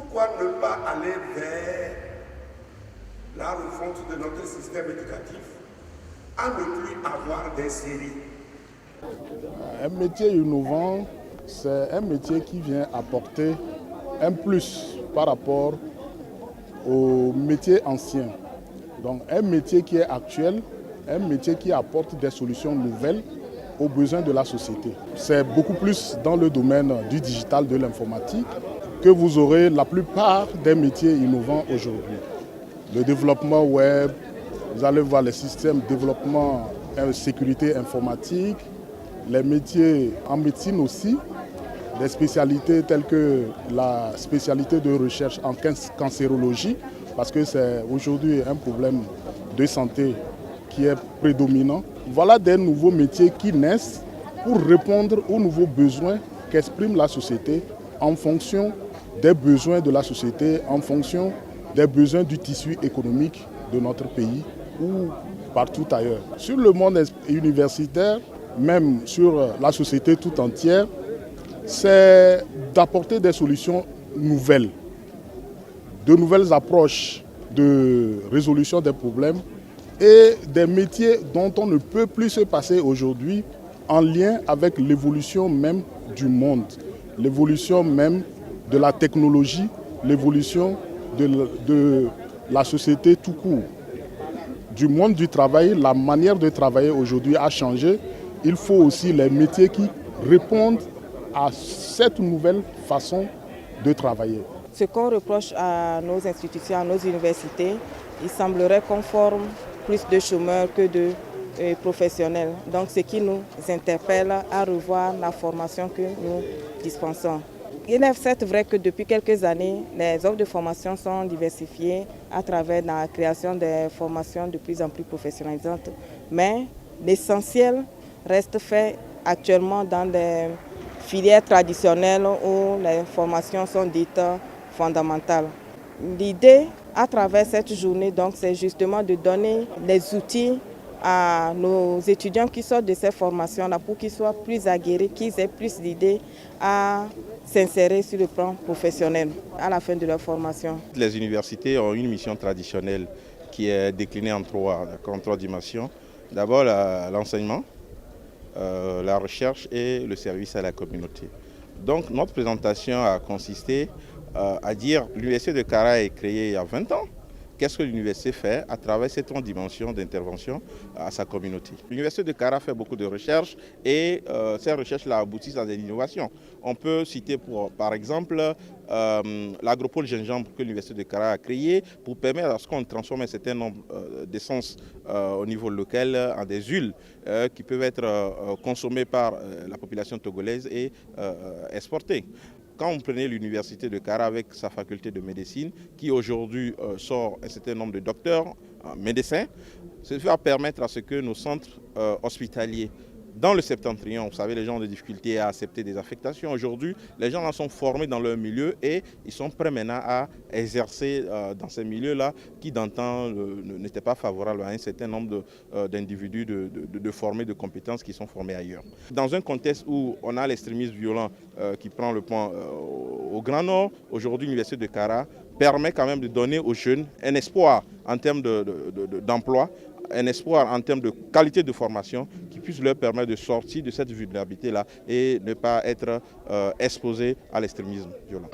pourquoi ne pas aller vers la refonte de notre système éducatif à ne plus avoir des séries? Un métier innovant, c'est un métier qui vient apporter un plus par rapport au métier ancien. Donc un métier qui est actuel, un métier qui apporte des solutions nouvelles aux besoins de la société. C'est beaucoup plus dans le domaine du digital, de l'informatique, que vous aurez la plupart des métiers innovants aujourd'hui. Le développement web, vous allez voir les systèmes de développement et sécurité informatique, les métiers en médecine aussi, des spécialités telles que la spécialité de recherche en cancérologie, parce que c'est aujourd'hui un problème de santé qui est prédominant. Voilà des nouveaux métiers qui naissent pour répondre aux nouveaux besoins qu'exprime la société en fonction des besoins de la société, en fonction des besoins du tissu économique de notre pays ou partout ailleurs. Sur le monde universitaire, même sur la société tout entière, c'est d'apporter des solutions nouvelles, de nouvelles approches de résolution des problèmes et des métiers dont on ne peut plus se passer aujourd'hui en lien avec l'évolution même du monde, l'évolution même de la technologie, l'évolution de la société tout court. Du monde du travail, la manière de travailler aujourd'hui a changé. Il faut aussi les métiers qui répondent à cette nouvelle façon de travailler. Ce qu'on reproche à nos institutions, à nos universités, il semblerait qu'on forme plus de chômeurs que de professionnels. Donc ce qui nous interpelle à revoir la formation que nous dispensons. Il est certes vrai que depuis quelques années, les offres de formation sont diversifiées à travers la création des formations de plus en plus professionnalisantes. Mais l'essentiel reste fait actuellement dans des filières traditionnelles où les formations sont dites fondamentales. L'idée à travers cette journée, donc, c'est justement de donner les outils à nos étudiants qui sortent de ces formations-là pour qu'ils soient plus aguerris, qu'ils aient plus d'idées à s'insérer sur le plan professionnel à la fin de leur formation. Les universités ont une mission traditionnelle qui est déclinée en trois dimensions. D'abord l'enseignement, la recherche et le service à la communauté. Donc notre présentation a consisté à dire que l'université de Kara est créée il y a 20 ans. Qu'est-ce que l'université fait à travers ces trois dimensions d'intervention à sa communauté? L'université de Kara fait beaucoup de recherches et ces recherches-là aboutissent à des innovations. On peut citer par exemple l'agropole gingembre que l'université de Kara a créé pour permettre à ce qu'on transforme un certain nombre d'essences au niveau local en des huiles qui peuvent être consommées par la population togolaise et exportées. Quand on prenait l'université de Kara avec sa faculté de médecine, qui aujourd'hui sort un certain nombre de docteurs, médecins, ça va permettre à ce que nos centres hospitaliers, dans le septentrion, vous savez, les gens ont des difficultés à accepter des affectations. Aujourd'hui, les gens là sont formés dans leur milieu et ils sont prêts maintenant à exercer dans ces milieux-là qui d'antan n'étaient pas favorables à un certain nombre d'individus de formés, de compétences qui sont formés ailleurs. Dans un contexte où on a l'extrémisme violent qui prend le point au Grand Nord, aujourd'hui l'université de Kara permet quand même de donner aux jeunes un espoir en termes d'emploi, un espoir en termes de qualité de formation qui puisse leur permettre de sortir de cette vulnérabilité-là et ne pas être exposés à l'extrémisme violent.